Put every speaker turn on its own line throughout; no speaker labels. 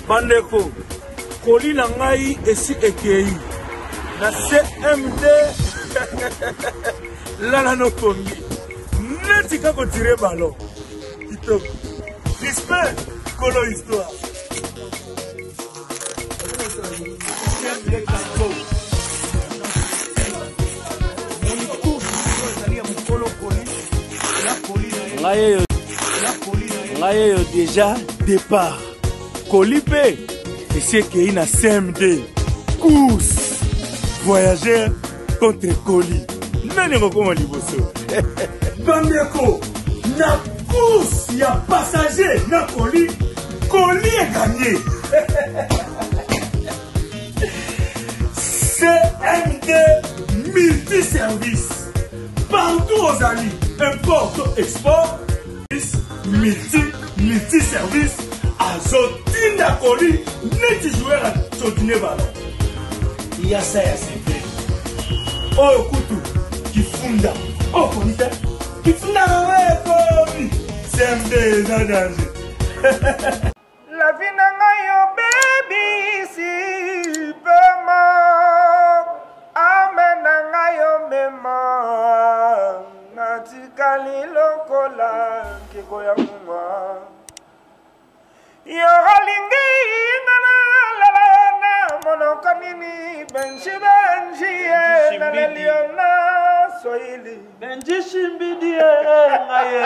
Bandeko, Koli Nangai esi ekei. Na CMD Lala no Kongi. Netika ko tire ballon. Kitoko. Respect, Kolo histoire. Ngaye yo déjà départ. Kolipé, et c'est qu'il y a CMD. Course. Voyageur contre colis. Nani rokoma liboso. Bandeko, na course, il y a passager, na colis. Colis est gagné. CMD multiservice. Partout aux amis, import, export, multi-service, azotinda colis, neti joueur à Todine Ballon. Il y a ça, c'est vrai. Oh, Koutou, qui funda. Oh, Konita, qui funda, ouais, CMD, c'est danger.
La vie n'a yo baby, si peu mort. Amen, n'a yo mémoire. Natikali lokola, keko ya mwa. Yo halingi, nana, lala, na, monokanini, benji, nana, liona, soili.
Benji shimbidi, ngaye.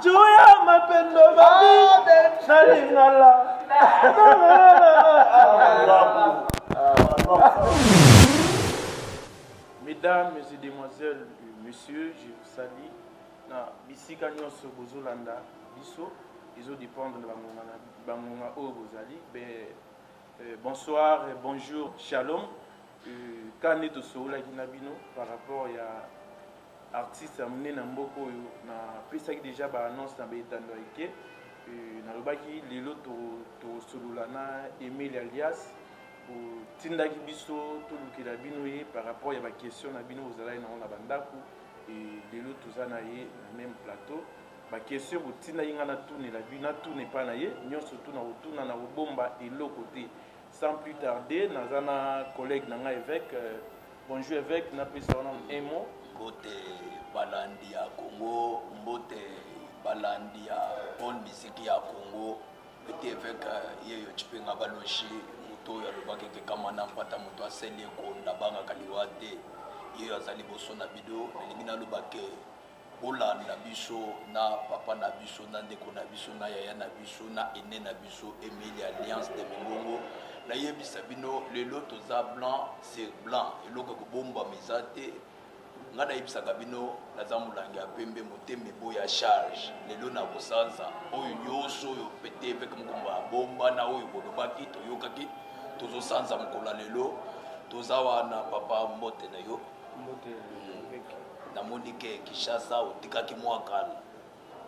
Juya mapendo babi, nalingala. Mesdames, mesdemoiselles, messieurs, je vous salue. Na bisika nyonso bozolanda biso, izo dépendre de bangonga o bozali. Bonsoir, bonjour, shalom. Kane to sola kinabino par rapport à artiste amené na mboko yo na pesaki déjà ba annonce na betando ike na lobaki lelo to solula na Emile alias ou tindaki biso to lukela bino ye par rapport ya ba question na bino ozala na bandako et lelo tozana ye na même plateau ba question bo tinda yinga na tourner la bino na tourner pa na ye nyonso to na otuna na obomba eloko te. Sans plus tarder, nous avons un collègue évêque. Bonjour évêque, nous avons un mot.
Mbote balandi ya Congo, mbote balandi ya pon bisiki ya Congo. Petit évêque yeyo chipenga baloshi muto ya lobake ke kamana mpata muto aseli ko ndabanga kaliwate. Yeyo azali boso na bido, elingi na lobake bolanda biso na papa na biso na ndeko na biso na yaya na biso na ene na biso Emile Alliance de Mingongo. La yebisa bino lelo toza blanc c'est blanc eloko ko bomba mizate ngana yebisa kabino naza mulangi ya pembe moteme boya charge lelo na kosanza oyo nyoso yo pete avec mukomba bomba na oyo bolobaki toyokaki tozo sanza mukola lelo toza wana papa mbote na yo
Mbote
na mondike Kishasa otikaki mwakala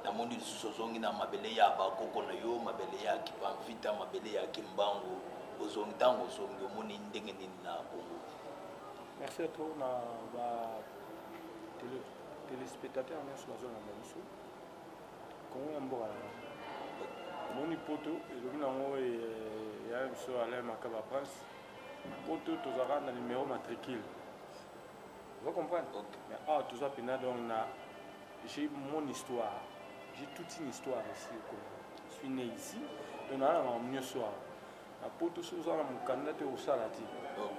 na mondi sosongi na mabele ya bakoko na yo mabele ya kipamfita mabele ya kimbango.
Merci à toi, téléspectateurs, nous sommes dans la zone. Comment on va mon poto, il y a un seul Alain Makaba Prince. Poto, tu auras un numéro matricule. Vous comprenez? Mais tout ça, j'ai mon histoire. J'ai toute une histoire ici. Je suis né ici. On a un mieux soir. La poto chose à mon candidat au salati. Donc,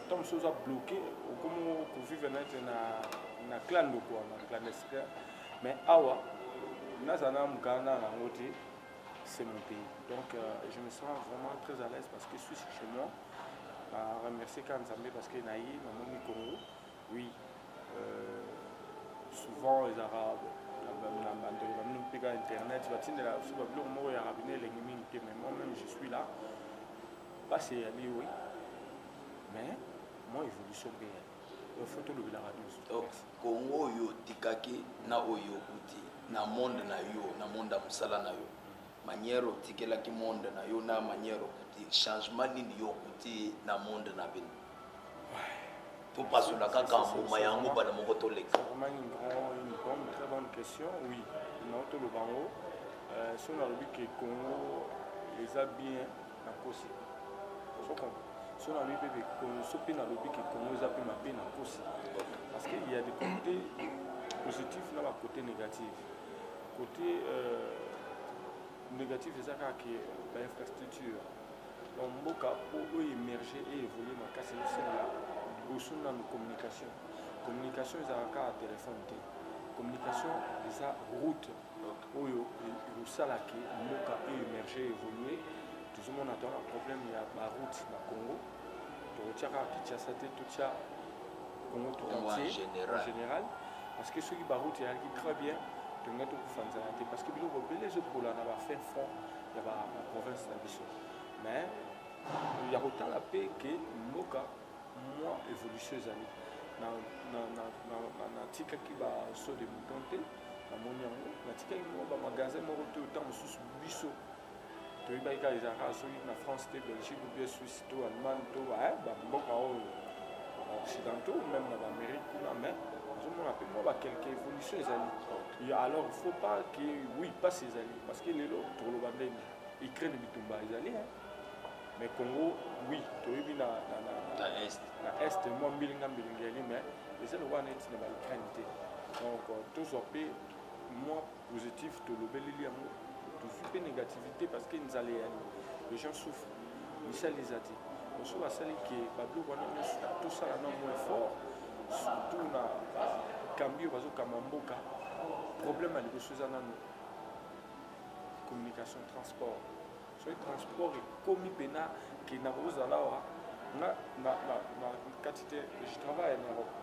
tant chose à bloquer, comme on vit na clan de quoi, na clandestin. Mais awa, nazana mon candidat na côté, c'est mon pays. Donc, je me sens vraiment très à l'aise parce que je suis chez moi. Je remercie Kanzambe parce que naïe, dans mon Congo, oui, souvent les Arabes. Internet, mais moi-même je suis là. Pas c'est aller, oui. Mais moi, évolution réelle. Il faut tout le la radio.
Congo yo tikaki na oyo kuti na monde na yo na monde musala na yo. Manière tikela ki monde na yo na manière kuti changement ni yo kuti na monde na bin. Pour passer la kaka mboma yango bana moko to leka.
C'est vraiment une très bonne question. Oui, non tout le bango. Si on a vu que le Congo les a bien à cause. Si on a vu que le Congo les a bien à cause. Parce qu'il y a des côtés positifs et des côtés négatifs. Côté négatif, c'est ça que l'infrastructure. Donc, pour émerger et évoluer, c'est la communication. Communication, c'est un téléphone. Communication, c'est la route. Où il ça là qui peut émerger, évoluer. Tout le monde a un problème, il y a la route dans le Congo. Donc, il y a Kinshasa, tout ça, Congo tout entier, en général. Parce que ceux qui route, il y a très bien. Parce que les autres pour la fin fond, il y a la province de Bissau. Mais il y a autant la paix que Moka, moi, évolution d'aller. Dans tika qui va se démonter, dans mon yango, dans tika qui va magasin, moi, autant sous Bissau. Tu vois, il y a des arrases en France, Belgique, ou bien Suisse, Allemagne, Moka occidentaux, même dans l'Amérique, mais on appelle quelques évolutions. Alors il ne faut pas que, oui, pas ces alliés, parce que les autres, ils craignent les alliés. Mais Congo, oui, tu as vu dans l'Est, moi, mais les alliés, ils craignent. Donc, tout ça, moi, positif, tout le bel tout négativité, parce que les gens souffrent. Michel les a dit. On se voit que tout ça est moins fort, surtout dans le cambio, Kamamboka. Problème à l'évolution de la communication, transport. Sur le transport, comme il y a qui n'a pas je travaille en Europe.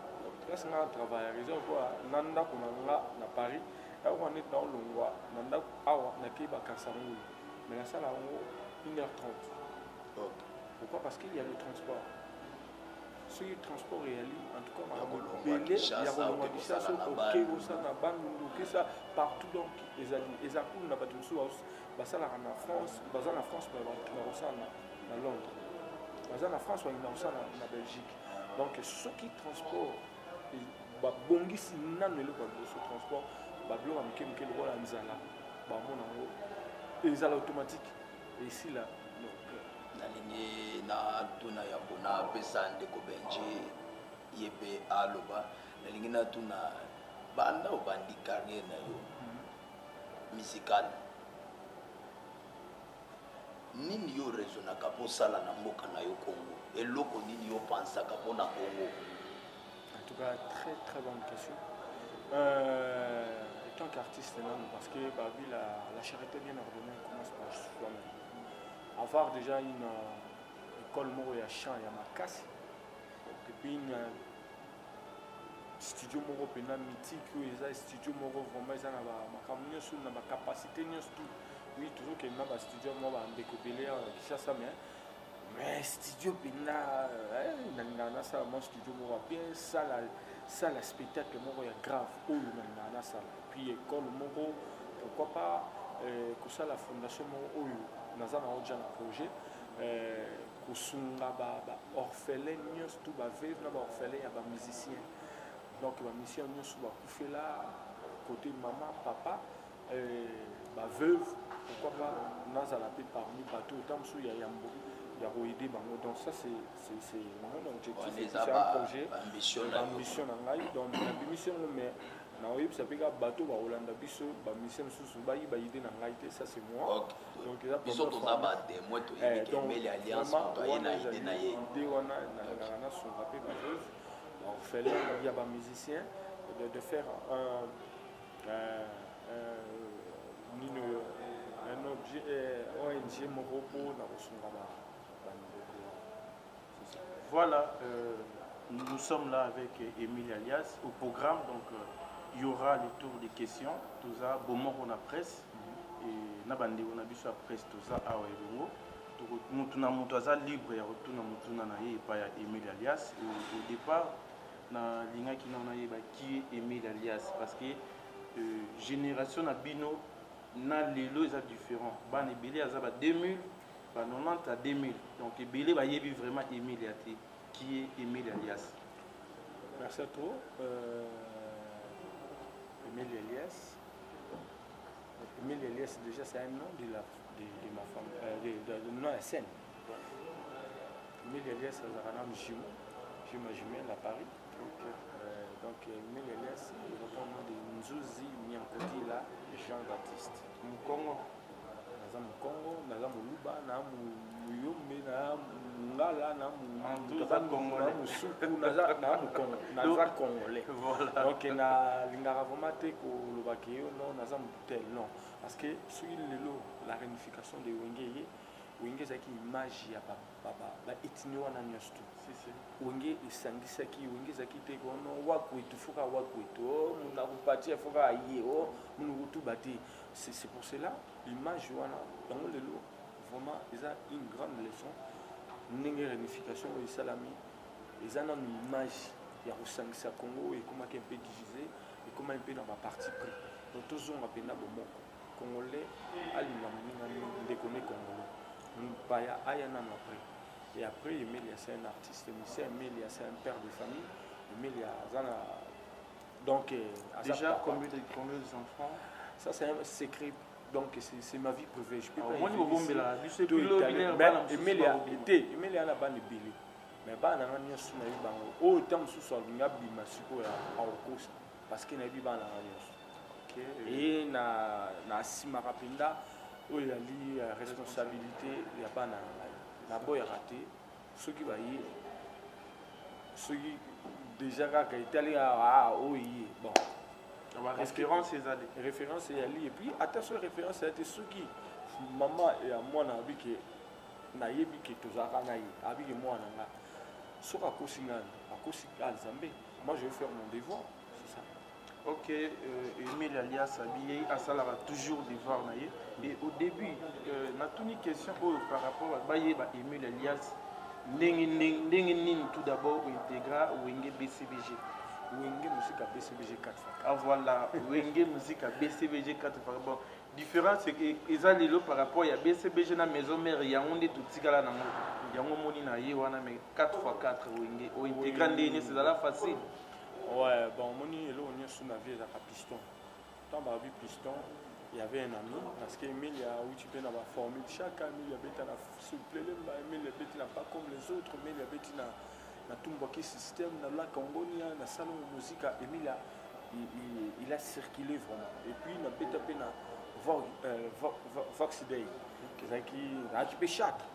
Là, c'est un travail. Je travaille à Paris. Là, on est dans le Longwa. On est à Kassamou. Mais là, ça, là, 1h30. Pourquoi? Parce qu'il y a le transport. Si le transport est allé, en tout cas, il y a partout donc les alliés. Les accords n'a pas de source. Ça là en France, en France, dans Londres. En France, on a en Belgique. Donc ceux qui transportent, bongi si nan le transport, bablo amike mike le rôle anzala, ils automatique. Et ici là.
Nalingi na tuna ya bona pesa ndeko benji yebe aloba nalingi na tuna banda obandi carrière na yo musical nini yo raisonna ka posala na mboka na yo Congo eloko nini yo pensa ka pona Congo?
En tout cas, très bonne question. Étant qu'artiste, parce que la charité bien ordonnée commence par soi-même. Avoir déjà une école moro ya chant ya makasi et puis une studio moro pena mythique eza studio moro vraiment eza na makambo nyonso na capacité nyonso tout oui toujours que na ba studio moko ba ndeko belé Kinshasa mais studio pena na ça mon studio moro bien ça la spectacle moro ya grave oyo na ça puis école moro pourquoi pas que ça la fondation moro oyo naza na oja na projet kosunga orphelin nyonso tout baveuve na orphelin ya musicien donc musicien nyonso bakufela côté maman papa baveuve pourquoi pas nazala pe parmi bato autant mosusu ya yambo ya koaider bango donc ça c'est mon objectif c'est un projet ambition na ngai donc na mission mais naoyebisa mpe kaka bato bakolanda biso bamisien mosusu bayiba na ngai te ça c'est moi donc
biso toza batémoin toyebi kemeli alliance moto aye na ide na ye
ide wana nalingaka nasunga mpe baveuve orphelin ya bamusicien de faire un objet ONG moko mpo na kosunga
voilà, nous sommes là avec Émile Alias au programme, donc il y aura le tour des questions, tout ça, bon on a presse, et nabandi on a vu sur la presse, tout ça, à Ouérongo, nous avons libre et retourne à Émile Alias. Au départ, na linga qui n'a qui est Émile Alias, parce que génération na bino na lelo est différent. Ban ebele azaba 2000, ban 90 à 2000. Donc ebele ba yebi vraiment Émile Alias, qui est Émile Alias.
Merci à toi. Émile
Emile Elias, déjà, c'est un nom de ma femme, de nom à scène. Emile Elias, c'est un nom jumeau, jumelle à Paris. Donc, Emile Elias, il répond au nom de Nzuzi Nyankoti, là, Jean-Baptiste.
Mukongo.
Naza Mukongo, Naza Muluba, na Muyombe, na Ngala, na Musuku, Naza Congolais. Donc, na lingara vraiment te ko lobakeo non, Naza Mutel, non. Parce que sur la réunification de Wenge, Wenge zaki image ya ba etini wana nyosto. Wenge esangisaki Wenge zaki te kono wakwetu foka wakwetu muna kupatia foka aye o munu kutubati. C'est pour cela l'image wana dans le lot vraiment ils a une grande leçon ndenge réunification et salami ils ont une image ya kusangisa Congo et comment un peu divisé et comment un peu dans ma partie pris. Donc tous on appelle bomoko congolais ali na mninga ndekone congolais. Baya ayana après. Et après, Emilia, c'est un artiste, Emilia, c'est un père de famille. Emilia, Zana. Donc,
déjà, combien d'enfants?
Ça, c'est un secret. Donc, c'est ma vie privée. Je peux pas Emilia, Emilia, n'a pas de billet. Mais pas dans la nièce, au temps sous sol, il y a bima suko en course. Parce qu'il y a bima dans la nièce. Et na simarapinda. Il y a la responsabilité, il n'y a pas de boy raté. Ceux qui va y ceux qui déjà quand allé à oui bon.
Référence c'est ça.
Référence c'est ali et puis attention référence c'est ceux qui maman et à moi na bi que na yebi que tozaka na yi abi que moi na soka kosinga akosika Zambé. Moi je vais faire mon devoir, c'est ça.
Ok, Emile Elias habillé à ça toujours devoir naïe. Et au début, na toute une question par rapport à Emile Elias, tout d'abord intégra Wenge BCBG.
Wenge musique à BCBG 4 fois.
Ah voilà, Wenge musique à BCBG 4 fois. Bon, différence c'est que ils ont les par rapport à BCBG na maison mère Yaoundé tout tigala na yango moni na ye wana mais 4x4 Wenge o intégra ndeni c'est la facile.
Ouais, bon, mon on est sous ma vie avec piston. Tant que j'ai piston, il y avait un ami, parce qu'Emile a où tu peux avoir formule. Chaque année, il y avait un souple, Emile n'a pas comme les autres, mais il y avait un tout le système, dans la Congo, dans le salon de musique, Emile il a circulé vraiment. Et puis, il a fait un Vox Day. Tu peux chanter.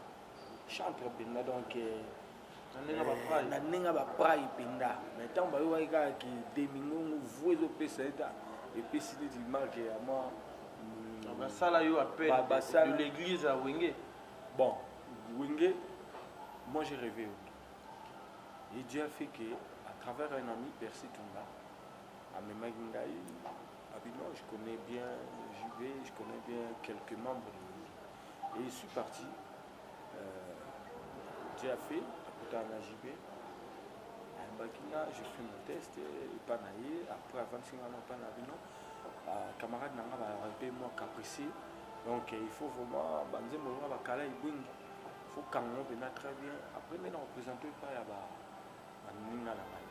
Donc, na ninga ba prai pinda mais tant ba yo ka ki demingo vuezo pesa eta et puis c'est dit marque à moi
ba sala yo appel de l'église à Wenge.
Bon Wenge moi j'ai rêvé et Dieu a fait que à travers un ami Percy Tumba à Memangai Abino je connais bien je connais bien quelques membres et je suis parti Dieu a fait à JB, je fais mon test, pas naïe, après avant de finir pas naïe, camarade n'a pas moi capricieux, donc il faut vraiment banzer mon nom à Kala il faut quand on venait très bien, après maintenant représenté pas à ba nina la maille,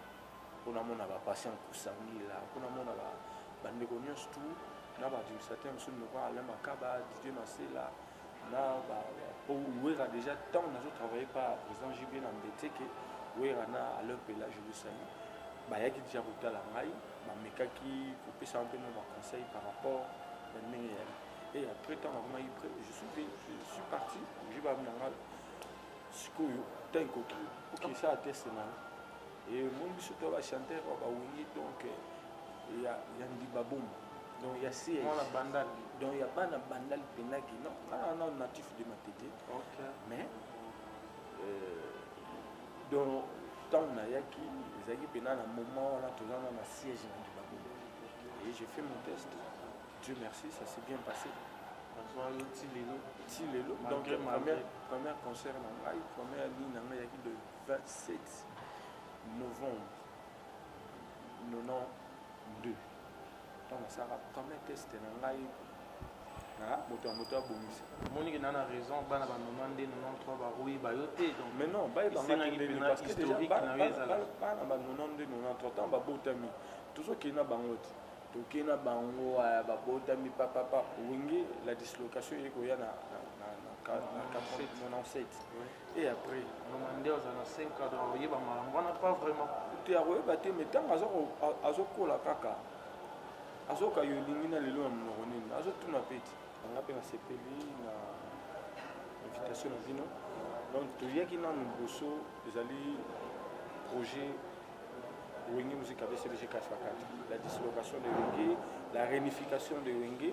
pour mon avoir passé un coup sanguin là, pour mon avoir bandé cognos tout, là bas du certain monsieur me voit à l'Amakaba, Didier Massé là. Là, pour Ouera déjà, tant on a travaillé par président JB Nambete que Ouera à l'heure là, je le salue. Il y a qui déjà route à la maille, mais qui peut un peu nos conseils par rapport à et après, je suis parti, je vais venir à ok, ça a testé. Et mon monsieur va chanter, donc il y a un baboum. Donc il y a siège. Donc il n'y a pas de bandal penaki. Non, non, natif de ma tête.
Okay.
Mais dans tant on a qui les a pendant un moment on a toujours un siège du babou. Et j'ai fait mon test. Dieu merci, ça s'est bien passé. Donc premier concert première ligne le 27 novembre 92. Ça va quand même tester dans la moto bonus.
Monique n'a raison, bana ba 92 93 ba oui ba yoté donc
mais non ba parce que déjà ba 92 93 ans ba botami toujours qui na bangote tokena bango babotami papa wenge la dislocation ekoya na 97 et après
nomande oza na 5 cadre oyeba malambo wana pas vraiment
te akoyeba te mais ntango azokola kaka azoka yo elingi na lelo na monoko nini azotuna peti anga mpe nasepeli na invitation na bino donc toyaki nanu liboso ezali projet Wenge Musique avec CBG 4x4, la dislocation de Wenge, la réunification de Wenge,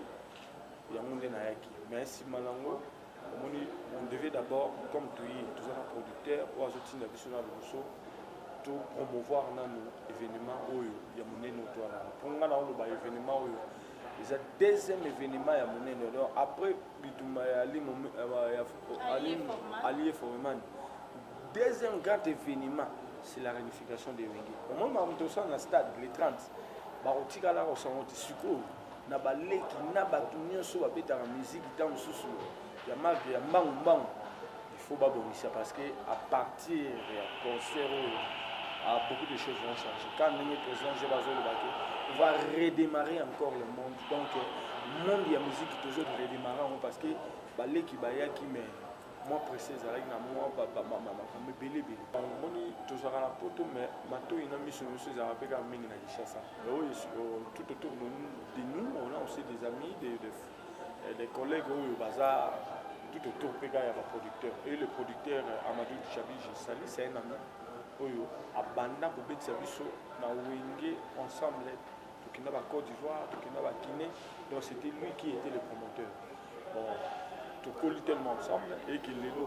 il y a un monde Nayaki. Mais si Malango, on devait d'abord, comme tous les producteurs, ou Azotine National Bosso, tout promouvoir nos événements où il y a mon notoire. Pour nous, on a un événement où il y a deuxième événement, il y a mon notoire. Après, Allié Foreman. Deuxième grand événement. C'est la réunification des Wenge. Au moment où on est dans le stade, les 30, on a la sucre, na baleki, na batunyo so babeta la musique, dans le sous, il y a marque, il y a bang. Il faut pas bonner ça parce que à partir du concert, beaucoup de choses vont changer. Quand le président on va redémarrer encore le monde. Donc, le monde de la musique toujours redémarrer parce que baleki bayaki mais moi précise avec moi me belé moni tozaka na poto mais mato ina miso monsieur zarapeka mingi na Kinshasa tout autour de nous on a aussi des amis des collègues au bazar tout autour peka ya ba producteur et le producteur Amadou Chabi Gisali c'est un ami oyo abanda ko betisa biso na Wenge ensemble tukina ba Côte d'Ivoire tukina ba Guinée donc c'était lui qui était le promoteur bon tout colle tellement ensemble et qu'il est là.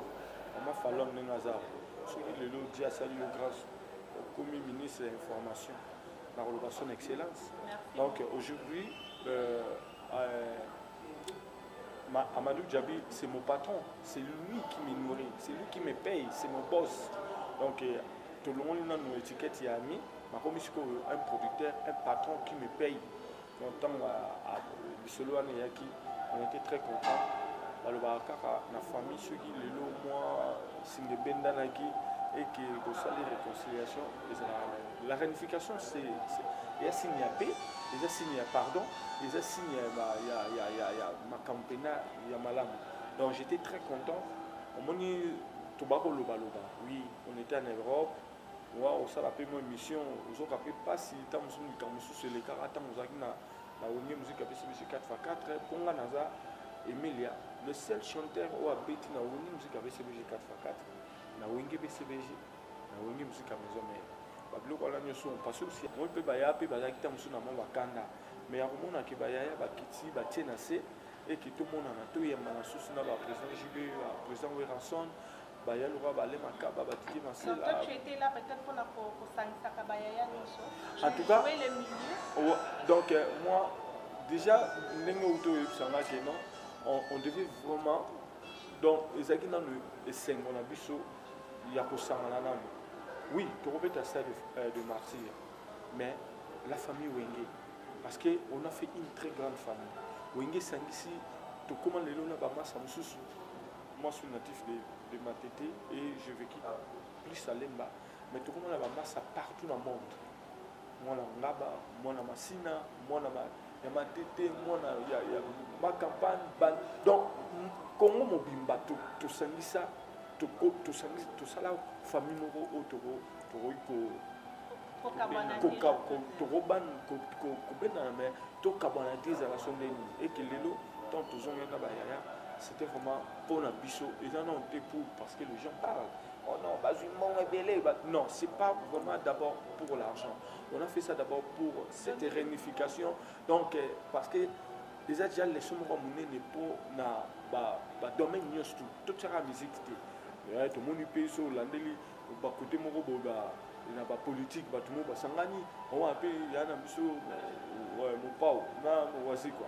On m'a fallu un hasard. Ce qui est là, Dieu a salué grâce au commis ministre de l'Information, la relation d'excellence. Donc aujourd'hui, Amadou Djabi, c'est mon patron, c'est lui qui me nourrit, c'est lui qui me paye, c'est mon boss. Donc tout le monde a nos étiquettes, il y a mis, un producteur, un patron qui me paye. Longtemps à Bissolo Aneyaki, on était très contents. La famille, ceux qui le lot, moi, Singe Bendanaki, et qui ont les réconciliations. La réunification, c'est. Il y a signé à paix, il y a signé à pardon, il y a signé à ma campagne, il y a malam. Donc j'étais très content. Oui, on était en Europe. Moi, on s'est appelé mon émission. On s'est appelé pas si tant sur les caractères, on a la musique avec CBG 4x4, Ponga Naza, Emilia. Le seul chanteur qui a été dans la musique avec CBG 4x4, dans la CBG, dans la musique à maison mère. Parce que si on peut bailler, on peut bailler dans le Kanda. Mais à un moment, on peut bailler, on peut bailler, et que tout le monde a tout, il y a un souci dans le président Gilles, le président Werrason, bailler le roi, bailler Makaba, bailler Marcel.
Donc toi, tu étais là peut-être pour Sangisa Kabaya Niso.
En tout cas,
le milieu.
Donc moi, déjà, on devait vraiment. Donc, les gens qui ont le 5 on a vu ça, il y a oui, tu reviens à ça de martyr, mais la famille Wenge, parce qu'on a fait une très grande famille. Wenge Sangisi, tu commandes les lois, moi je suis natif de Matete et je vécu plus à Lemba, mais tu commandes la masse partout dans le monde. Moi, la Ngaba, moi, la Massina, moi, la Matete, moi, ma campagne. Donc, Congo Mobimba, tu Sangisa. Tout ça la famille moro autoro c'était vraiment pour la biso et non parce que les gens parlent. Oh non, non, c'est pas vraiment d'abord pour l'argent. On a fait ça d'abord pour cette réunification. Donc parce que déjà les sommes n'est pas domaine tout ça la musique. Tout le monde paye sur l'andeli, côté mon il n'a pas politique, tout le monde s'engage. On va payer, il y a un biso, mon pao, voici quoi.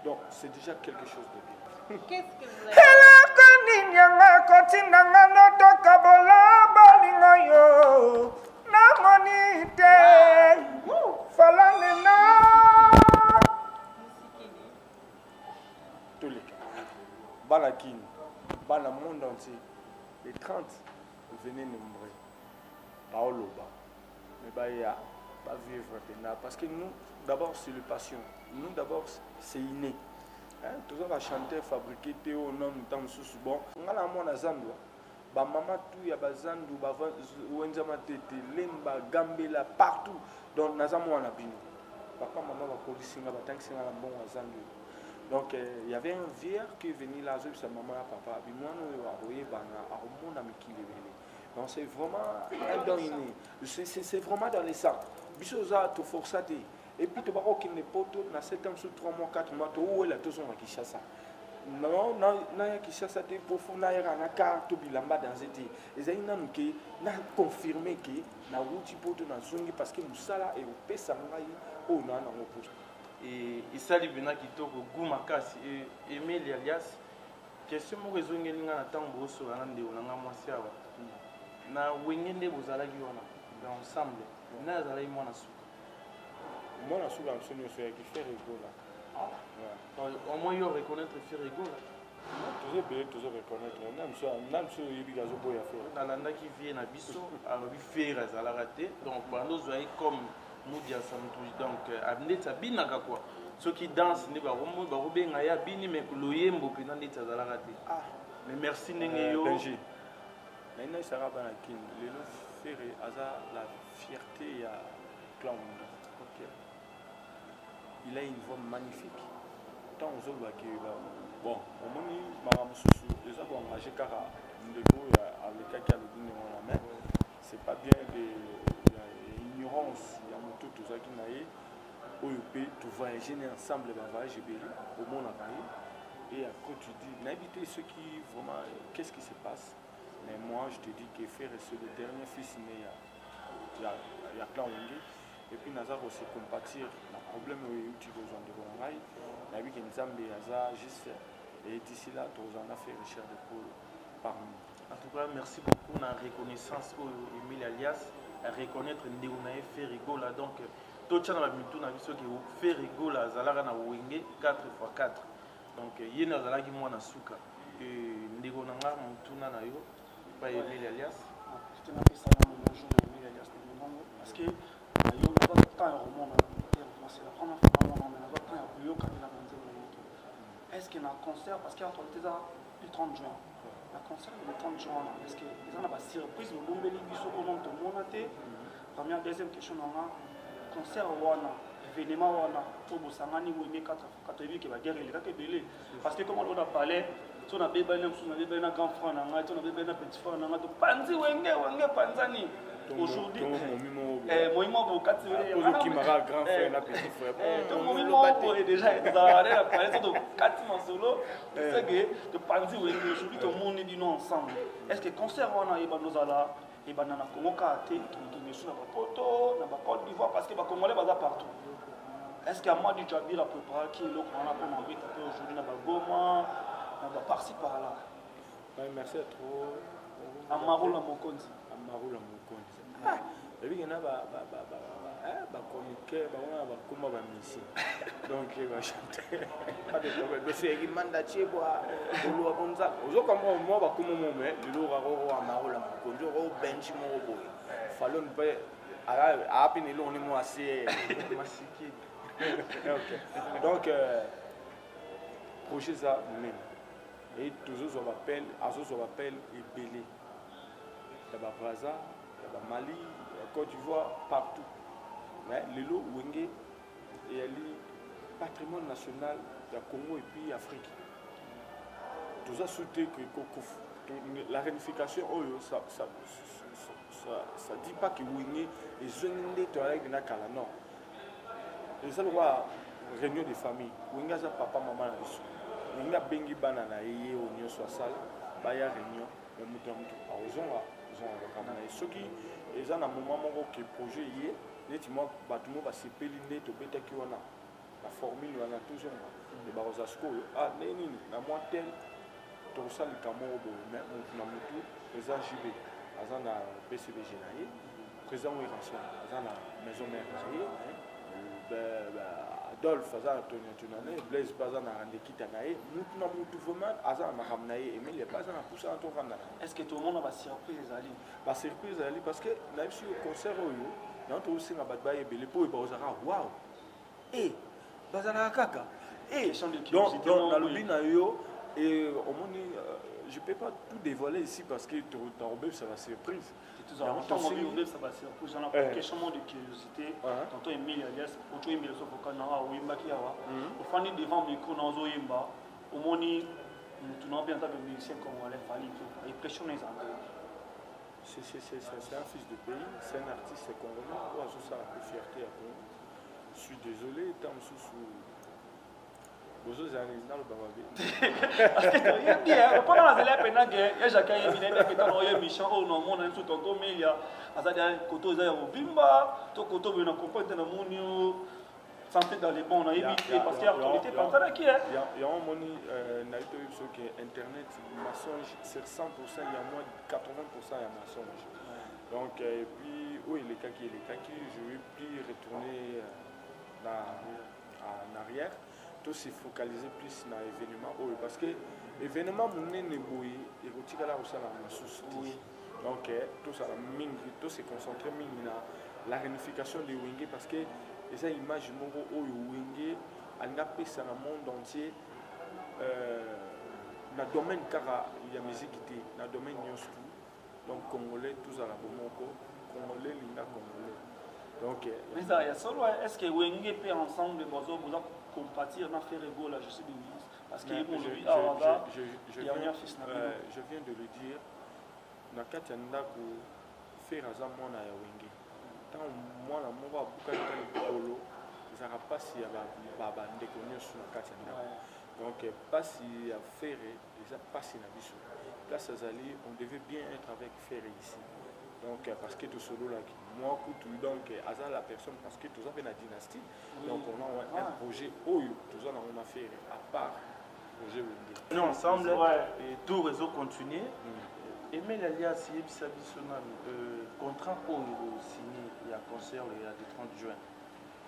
Donc c'est déjà quelque chose de bien.
Qu'est-ce que vous
avez dans le monde entier, les 30 venaient nombreux. Paolo, mais bah, vivre parce que nous, d'abord, c'est le passion. Nous, d'abord, c'est inné. Tout ça va chanter, fabriquer, théo, non, temps sous bon. On a la mona zando. Ba mama tout ya bazandu, ba wenzama tete, lemba, gambela, partout. Donc, nazamo wana bino. Papa, maman, va police, va tank, c'est la bon zando. Donc, il y avait un vieillard qui est venu là, sa maman et papa. Moi, nous avons envoyé Bana, donc, c'est vraiment un don inné. C'est vraiment dans les sangs. Bisoza, tu forces. Et puis, tu vas voir qu'il n'est pas tout, dans 7 ans, sous 3 mois, 4 mois, tu vois, là, tous ont Kishasa. Non, non, Kishasa, tu pour faire un carte, tu bilamba dans cette. Et ça, il a confirmé que, na wuti poto na zongi parce que musala et au pesa ngai o na na moposto.
Et isali bena kitoko guma kasi et Emile alias question mo rezongi ninga na tango so na ndeo na nga mwasi awa. Na wengende bozalaki wana ensemble. Na zalai mwana suka.
Mwana suka absolument c'est qui fait rigola.
Ah. Ouais. Au moins il reconnaître faire rigola.
Toujours bien, toujours reconnaître. Nam so yebi gazo boya faire.
Na landa qui vient na biso a bi faire za la raté. Donc bando zoai comme nous dia samtou donc abneta binaka quoi. Ceux qui dansent ne ba romo ba robenga ya bini mais loyembo pena ndeta za la raté. Ah. Mais merci nengeyo.
Benji. Maintenant il sera bana kin. Le faire aza la fierté à clan. OK. Il a une voix magnifique. Tant aux autres qui bon, au moins, les gens vont engager car avec quelqu'un qui a le main. C'est pas bien l'ignorance. Il y a tout ça qui n'a eu. Tu voyages ensemble, tu voyages au monde à Paris. Et quand tu dis, n'habitez ceux qui vraiment, qu'est-ce qui se passe? Mais moi, je te dis que faire c'est le dernier fils né, il y a plein de. Et puis, nous avons aussi compatir le problème où tu veux en développer. Nous avons dit que juste. Et d'ici là, tu as fait Richard de Paul par nous.
En tout cas, merci beaucoup pour la reconnaissance au Emile alias, à reconnaître que nous avons fait rigola. Donc, tout le monde a vu que vous fait rigola, Zalara na Wenge 4x4. Donc, il y a Zalagi Mwana Souka. Et nous avons tout na yo, pas Emile alias.
Je te remercie bonjour Emile alias. Parce que nous n'avons pas de temps à remonter. C'est la première fois que nous avons pas de temps à remonter. Est-ce qu'il y a un concert? Parce qu'il y a le 30 juin. Le concert le 30 juin. Est-ce qu'il y a une surprise? Nous avons au nom de mon athée. Première, deuxième question, concert wana, événement wana, pour vous sangani ou aimer 4 qui va guérir les belé. Parce que comme on a parlé, on a bébé un grand frère, on a bébé un petit frère, on a panzi wenge panzani. Aujourd'hui, moi beaucoup
qui m'a grand frère, petit frère.
Donc moi est déjà dans la palette de 4 solo. C'est que de panzi wenge aujourd'hui tout le monde est nous ensemble. Est-ce que concert wana et nous allons et banana Congo Kate qui me suit dans la poto, dans la Côte d'Ivoire parce que les Congolais sont partout. Est-ce qu'il y a moi du Djabi la préparer qui est là qu'on a envie de taper aujourd'hui dans la Goma, dans la par-ci par-là?
Merci à trop.
Amarou la Mokonzi.
Amarou la Mokonzi. Et puis il y en a communiqué, comment va ici. Donc il va chanter. Pas de problème. Mais c'est qui manda cheboa, olo abonza. Ozo comme moi va comme moi mais le lora ro Amarou la Mokonzi ro bench mo boy. Fallon pas à peine il on est moi assez massiqué. OK. Donc projet ça même. Et toujours on m'appelle, on m'appelle Ebélé. Il y a Braza, il y a Mali, Côte d'Ivoire, partout. Mais le lot Wenge est le patrimoine national du Congo et puis Afrique. Tout ça soutient que la réunification, ça ne dit pas que Wenge est zone avec une akala, non. Et ça, c'est réunion de famille. Wenge a papa, maman, Wenge a bengi banana et au nio soit sale, baya réunion, mais mutu a ozonga. Ce qui est un moment qui est projet hier, nettement, bâtiment va se péler net au bêta qui a la formule, on a toujours les barosasco. Ah, neni, la moitié, tout ça, le camo, mais on a tout, présent JB, à la PCBG, présent Wiranson, à la maison mère, Adolphe, à la Blaise, pas à la Kitanae, nous n'avons tout vraiment, à la Mahamnae, mais il n'y a pas à pousser en tout.
Est-ce que tout le monde a surprise Ali?
La surprise Ali, parce que là, sur le concert, il y a aussi un badbaye, et les pauvres, waouh! eh bazala kaka eh
Question de
donc
curiosité,
dans
non,
le
oui.
bina yo et au moins je peux pas tout dévoiler ici parce que ta robe ça va surprise.
Ça va pour question de curiosité. Tantôt Emile alias auto Emile sofoka na wimba ki awa. Au fani devant micro na zo yimba. Au moni tu n'as bien entendu musicien congolais fallait impressionner ça.
C'est un fils de pays, c'est un artiste congolais. Moi je ça la fierté à Congo. Je suis désolé tant sous Bozo Zanizna le Bababi.
Parce que il y a bien pendant la zélé pena que il y a Jacques Emile qui dans le mission au non mon tout tonton Melia azali koto za bimba to koto bena comprendre na munio santé dans les bons na éviter parce qu'il y a actualité par ça qui est
il y a un moni na ito so que internet mensonge sur 100% il y a moins de 80% il y a mensonge. Donc et puis où il est kaki je vais plus retourner en arrière. Tout se focaliser plus dans l'événement parce que l'événement n'est boy et rotika la aussi la sous donc tout ça tout se concentrer dans la réunification de Wenge parce que les images moko au Wenge anga pesa dans le monde entier dans le domaine car il y a musique qui dans le domaine nyonso donc congolais tout ça la bomoko congolais linga congolais donc
mais ça il y a solo est-ce que Wenge peut ensemble bozo compatir na faire ego la justice de ministre parce que aujourd'hui je
viens de le dire na kati ndako faire za mona ya Wenge tant mwana moko abuka likolo ezaka pasi ya baba ndeko nyonso na kati ndako donc pasi ya faire eza pasi na biso place azali on devait bien être avec faire ici donc parce que tout solo là moi donc azal la personne parce que tout ça fait la dynastie donc on a un projet oyo tout ça on a fait à part projet Wenge
nous ensemble et tout réseau continuer Emile alias yebisa biso na contrat oyo signé ya concert il y a le 30 juin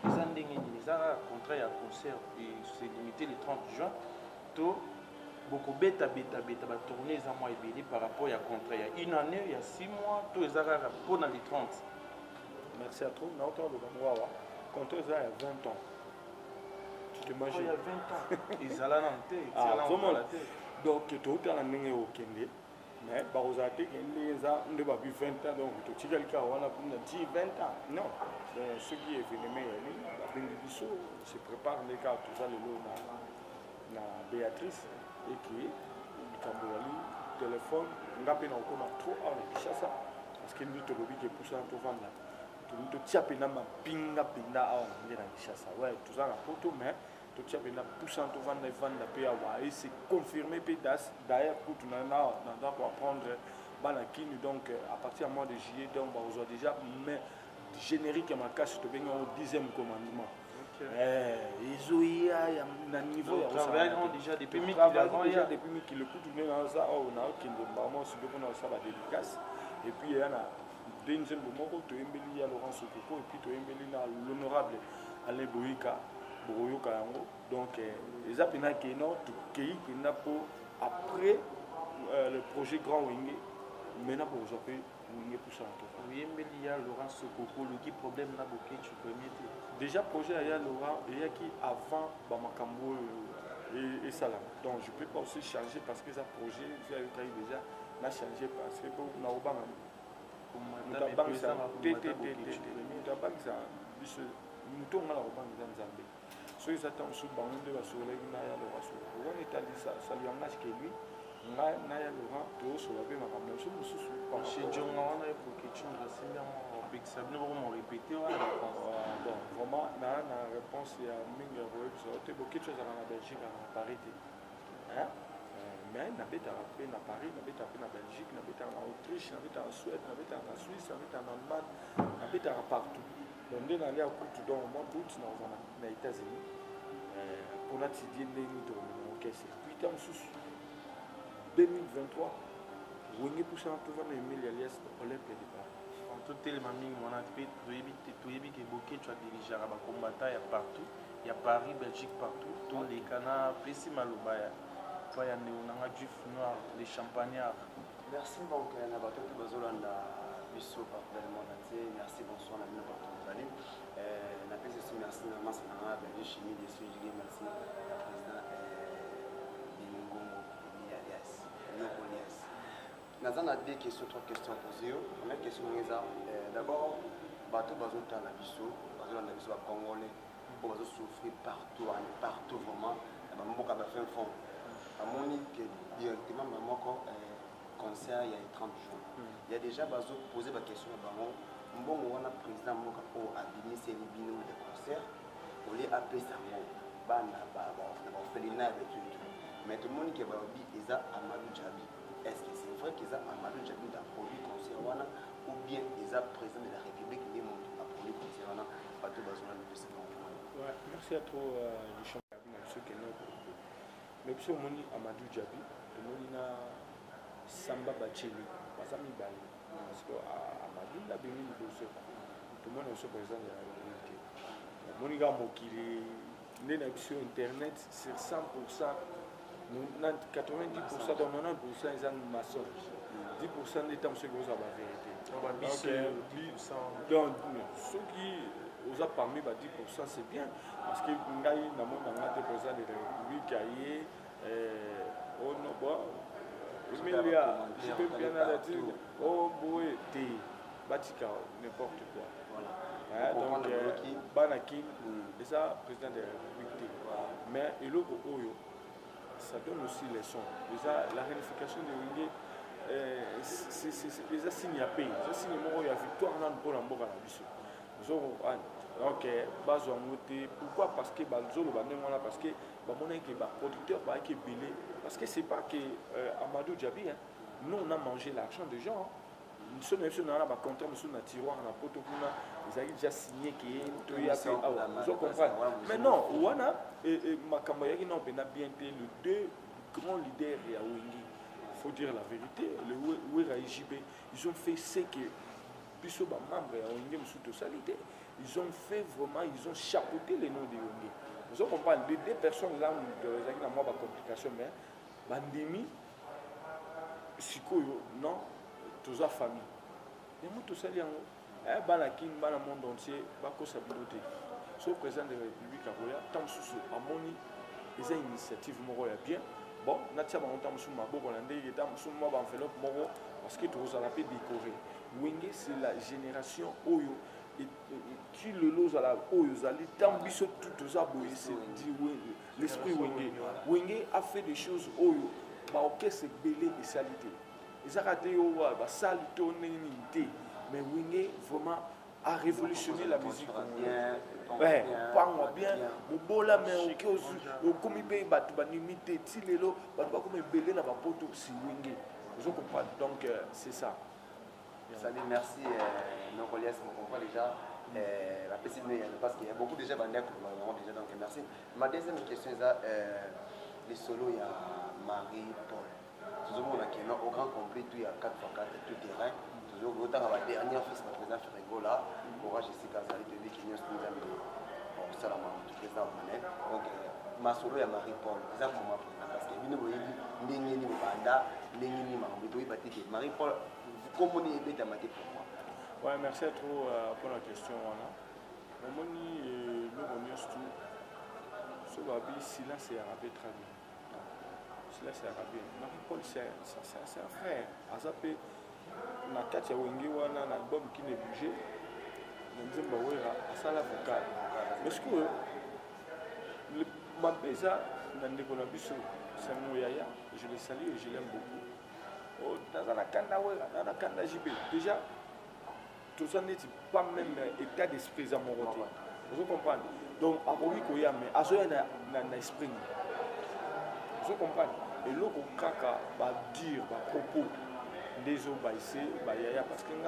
eza ndenge nini eza contrat ya concert et c'est limité le 30 juin to beaucoup beta ba tourner za mois ebele par rapport à contrat il y a une année il y a 6 mois tout ezaka pour dans les 30.
Merci à toi. Na autant de Bamwawa. Contrat il y a 20 ans. Tu t'imagines?
Il y a 20 ans. Ils allaient dans le thé.
Donc tu as un ndenge au Kende. Mais barozate Kende ça ne va plus 20 ans donc tu as quelqu'un on a pour 10 20 ans. Non. Ce qui est venu mais il se prépare les cas tout ça le lot na Béatrice et qui Kambouali téléphone ngapi na ukona trop à Kinshasa parce que nous te lobi que pour ça to vendre to tiape na mapinga pinda awa na Kinshasa ouais tout ça na photo mais to tiape na poussant to vendre pe awa et c'est confirmé pe d'ailleurs pour tout na pour apprendre banakini donc à partir du mois de juillet donc on a déjà mais générique à ma casse to benga au 10e commandement. Ils ont eu un niveau
déjà depuis
qu'il le coup tourné dans ça on a qui normalement sur le ça va dédicace et puis il y a Denzel Bomoko to embeli ya Laurent Sokoko et puis to embeli na l'honorable Alain Boyika Boroyoka yango donc les apena qui non tout pays qui n'a pas après le projet Grand Wenge maintenant pour aujourd'hui Wenge pour ça
oui embeli ya Laurent Sokoko le qui problème na boké tu premier
déjà projet aya Laurent et qui avant Bamakambo et Salam donc je peux pas aussi changer parce que ça projet j'ai déjà n'a changé parce que pour na obanga mutabangisa biso mutonga la obanga nzambe so ils attendent sous bango de basola na ya Laurent Sokoko on est allé ça lui engage que lui na ya Laurent to so ba makambo so mususu
chez Jonga wana pour question de senior big sabine vraiment répéter wana
donc vraiment na réponse ya mingi ya web so te beaucoup de choses à la Belgique à Paris hein mais na beta après na Paris na beta après na Belgique na beta en Autriche na beta en Suède na beta en Suisse na beta en Allemagne na beta partout donc on est allé à coup dans le mois d'août na États-Unis pour la tidie ndeni to orchestre puis tam sous 2023 Wenge poussa un peu vers Emile alias Olympe de Paris
en tout élément mingi on a fait tu yebi que boké tu as dirigé à ba combattant il y a partout il y a Paris Belgique partout tous les canards Pessi Malobaya toi il y a Néonanga Juif Noir les Champagnards
merci beaucoup na bato bazolanda biso partout dans le monde entier. Merci, bonsoir, la partout vous allez. Merci à Massana, Chimie, des sujets, merci à la présidente Bilingo alias Elias. Nous avons deux questions, trois questions posées. La première question est d'abord, bateau bazo tala biso, bazo na biso congolais, pour bazo souffrir partout vraiment. Maman a fait un fond. À mon avis, directement maman concert il y a 30 jours. Il y a déjà bazo posé la question à maman. Bon, on a président Moka pour abîmer ces libinaux de concert. On les appelle ça mot. On fait les nains avec tout. Mais tout le monde qui va dire qu'ils ont Amadou Djabi. Est-ce que c'est vrai qu'ils ont Amadou Djabi dans le produit concert ou bien ils ont président de la République qui montre un produit concert pas tout besoin de ce moment.
Merci à toi, les champions. Mais si on dit Amadou Djabi, on a Samba Bacheli, Basami Bali. Parce que Amadou l'a béni de ce tout le monde est président de la République. Mon gars, sur Internet, c'est 100%, 90% dans 90% ils ont maçon. 10% des temps, c'est que vous avez la vérité. Donc, ceux qui vous ont parmi 10%, c'est bien. Parce que nous avons des présidents de la République, je peux bien dire, oh, boy, Batika, n'importe quoi. Voilà. Donc, Banakin, et ça, président de la République. Mais ça donne aussi les sons. Déjà, la réunification de Wingé, c'est déjà signé à pays. C'est signé à victoire pour l'Amboka. Donc, pourquoi? Parce que parce que producteur parce que c'est pas que Amadou Djabi, nous on a mangé l'argent des gens. Nous sommes même dans un contrat, nous sommes dans un tiroir, ils ont déjà signé vous comprenez. Mais non, Wana et Makambayaki n'ont bien été les deux grands leaders à Wingé. Il faut dire la vérité, le Wera IJB, ils ont fait ce que Bissot membre à Wingé sous salité. Ils ont fait vraiment, ils ont chapeauté les noms de Wingé. Vous comprenez, les deux personnes là, ils ont des complications, mais Bandemi, Sikoyo, non, tous la famille. Et moi, tout ça, il y a un banakin, dans le monde entier, Bako Sabiloté. Sur le président de la République, tant sous Amoni, ils ont une initiative bien. Bon, nous avons sous Mabo Hollandais, nous avons sous Mabo enveloppe Moro, parce que tous la paix décoré. Wingé, c'est la génération Oyo. Et tu le loses à la Oyo, les temps bisous tout ça, c'est l'esprit Wingé. Wingé a fait des choses Oyo, ok, c'est belé et salité. Ils ont raté salité, mais Wingé vraiment a révolutionné la musique. Ouais, pas bien, au bola, mais au comité, limité, Tilelo, comme belé na poto, si Wingé. Vous comprenez, donc c'est ça.
Salut, merci. Donc, on comprend déjà la PCB, parce qu'il y a beaucoup déjà déjà, donc merci. Ma deuxième question est les solos, il y a Marie-Paul. Toujours au grand complet, il y a 4x4, tout terrain. Toujours autant à la dernière fils, le président Ferrego là, Courage Jessica Zali, qui est venu au Salama, le président Manet. Donc, ma solo, il y a Marie-Paul. C'est ça pour moi, parce que Marie-Paul, comment on est pour moi?
Ouais, merci à toi pour la question. Nous remercions tout. Ce babi, silence et arabe très bien. Silence et arabe. Marie-Paul, c'est un frère. Azapé, na Katia Wengi, on a un album qui n'est bougé. Nous avons dit à ça la vocale. Mais ce que le Mabeza, dans le Konabiso, c'est mon yaya. Je le salue et je l'aime beaucoup. Dans la Kanda JB, déjà, tout ça n'est pas même état d'esprit à mon retour. Vous comprenez? Donc, à Rogi Koya, mais à ce moment-là, il y a un esprit. Vous comprenez? Et là, on kaka va dire, va propos des eaux, parce que nous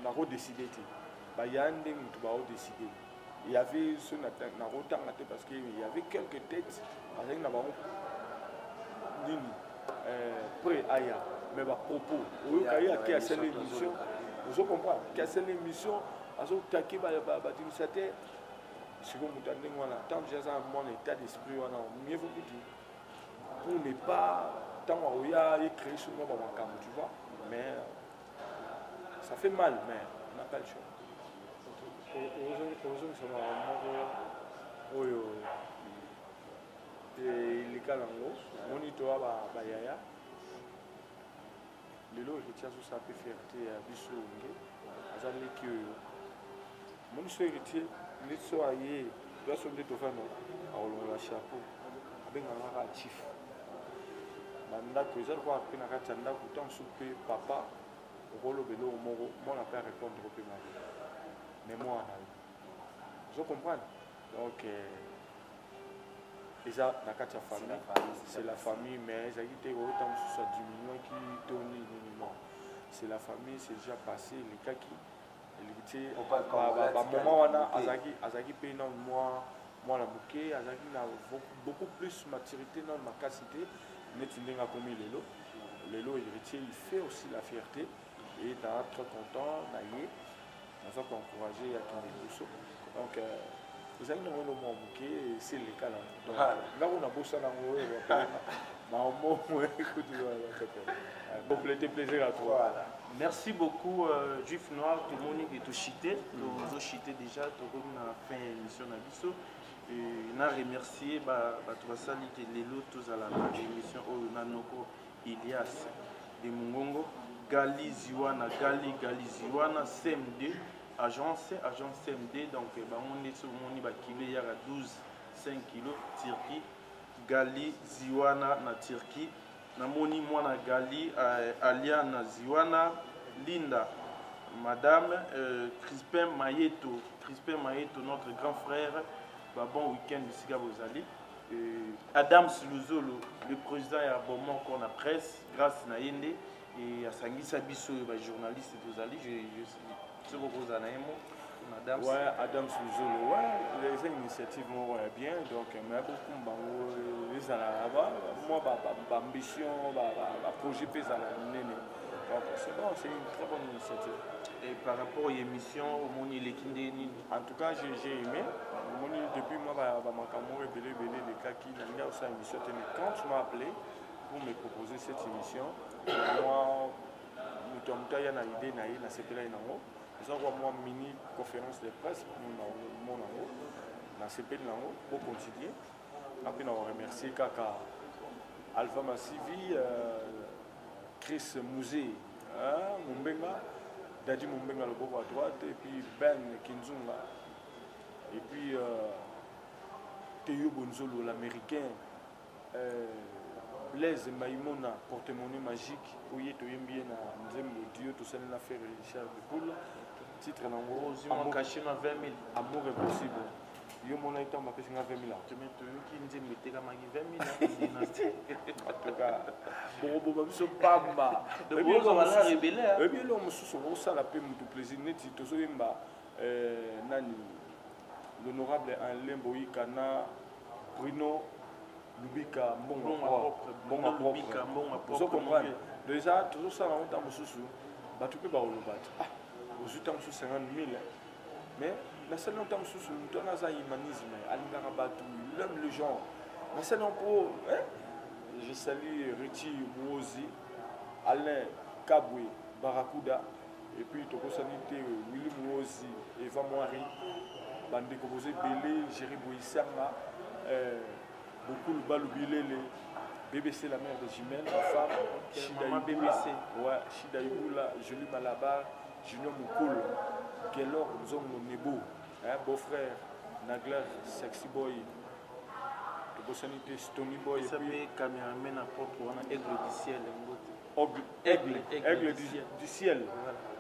avons décidé. Il y a un décidé. Il y avait ce parce qu'il y avait quelques têtes avec près Aya, mais à propos, qui a cette émission, vous comprenez, qui a cette émission, à ce qui si vous m'entendez, tant que j'ai un état d'esprit, mieux vous dire. pour ne pas tant il y a créé sur moi dans ma cam, tu vois. Mais ça fait mal, mais on n'a pas le choix. Heureusement, ça m'a les cas d'ango, moniteur à Yaya. Le lot est sur sa fierté à Bissou. Azali que mon héritier, les soyez, doit se mettre au fond, à la chapeau, avec un chief. Manda que j'ai quoi après na katanda pourtant souper papa au rôle de l'eau mon n'a pas répondre au paiement. Mais moi, je comprends. Donc, déjà, dans la famille, c'est la famille, mais ça a été autant sur ça diminué qui tourne non. C'est la famille, c'est déjà passé, les cas qui. Maman, Azaki paye non moi la bouquet, Azaki a beaucoup plus maturité dans ma capacité. Netindenga comme le lot héritier, il fait aussi la fierté et t'as très content, naïe. On va encourager à ton évolution. Donc, vous allez nous rendre mon bouquet, c'est le cas là. Donc, là, on a bossé dans le compléter plaisir à toi.
Merci beaucoup, Juif Noir, tout le monde est tout chité. Nous avons chité déjà, tout le monde a fait une émission à Bissau. On a remercié tous les lots à l'émission Nanoko Ilias de Mungongo, Gali Ziwana, Gali Ziwana, CMD, agence CMD, donc on est sur mon niveau il y a 12,5 kg, Turquie, Gali Ziwana na Turquie, Namoni Mwana Gali, Aliana Ziwana, Linda, Madame Crispin Mayeto, notre grand frère. Bon week-end ici à Bozali. Adam Luzolo, le président et abonnement qu'on a presse, grâce à Nayende et à Sangui Sabiso, journaliste de Bozali. Je suis repose à Naïmo. Madame.
Ouais, Adam Luzolo, ouais, les initiatives vont bien, donc, mais beaucoup les là-bas. Moi, ma ambition, ma projet pèse à la néné. Donc, c'est bon, c'est une très bonne initiative.
Et par rapport aux émissions, au monde
en tout cas, j'ai aimé. Depuis moi, ma caméra belé les cas qui n'a aussi une émission. Quand tu m'as appelé pour me proposer cette émission, moi, nous sommes il y a une idée, na CPLA nango. Nous avons moi mini conférence de presse mon nango, na CPLA nango pour continuer. Après, nous remercier Kaka Alpha Massivi, Chris Mouzé, Mumbenga. Dadi Mumbenga le beau à droite, et puis Ben Kinzunga, et puis Théo Bonzolo, l'américain, Blaise Maïmona, porte-monnaie magique, Oye Toyembien, Nzem Dieu, tout ça, l'affaire Richard de Poule, titre en gros,
Amour caché dans 20 000.
Amour est possible. Yo mon item m'a payé 20 000 ans.
Tu mets qui nous dit mettez comme 20 000
en tout cas, bon biso pamba.
De bon comme la rebelle.
Et bien l'homme sous ça la paix tout plaisir net to so yemba nani l'honorable Alain Boyikana Bruno Lubika bon propre. Vous comprenez déjà tout ça on t'a mususu ba tu peux pas le battre. Aux outils 50 000 mais la seule longtemps sous le humanisme, l'homme, le genre. La seule pour je salue Richie Mouozi, Alain Kabwe, Barakuda, et puis Toko Sanité, Willy Mouozi, Eva Moari, Bande Koboze Belé, Jerry Boissanga, beaucoup le Baloubile, BBC la mère de Jimel, ma femme, Shida BBC, ouais, Shida Iboula, Julie Malabar, Junior Moukoul, Kellor Zongo Nebo, beau-frère, Nagler, Sexy Boy, Sanité, Stony Boy,
et puis caméraman à propre, on a Aigle du ciel.
Aigle du ciel.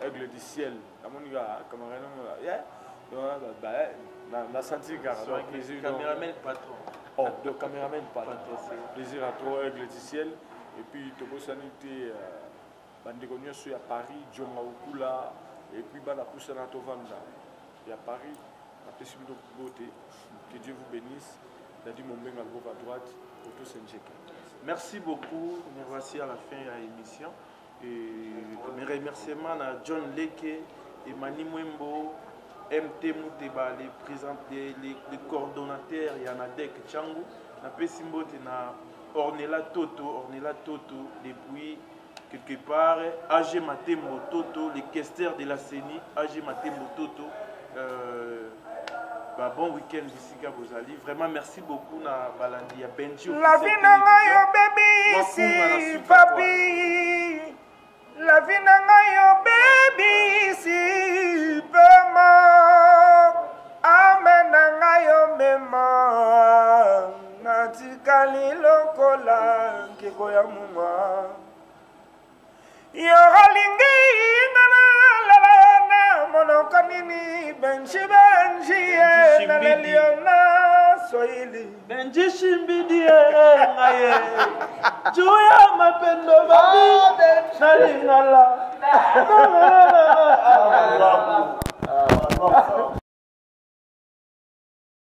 Aigle du ciel. La moniga, caméraman, la senti car
caméraman patron.
Oh, de caméraman patron. Plaisir à toi, Aigle du ciel. Et puis Togo Sanité, Bandegonio sur à Paris, Djoma Okula, et puis Bana Poussana Tovanda. Et à Paris, la possibilité de beauté. Que Dieu vous bénisse. Dadi Mumbenga le à droite, Auto Senjeka.
Merci beaucoup. Nous voici à la fin de l'émission. Mes remerciements à John Leke, Emani Mwembo, MT Mouteba, les coordonnateurs, Yanadek Tchangou, na Pessimbote na Ornella Toto depuis quelque part AG Matembo Toto, les questeurs de la CENI, AG Matembo Toto. Bon week-end ici à Bozali. Vraiment merci beaucoup na Balandi ya Benji.
La vie nanga yo baby si papi. La vie nanga yo baby si pema. Amen nanga yo mema. Natikali lokola nkeko ya muma. Yo halingi nana lalana monokanini benchi naleliona swahili
Benji shimbidi ngaye Juya mapendo babi nalingala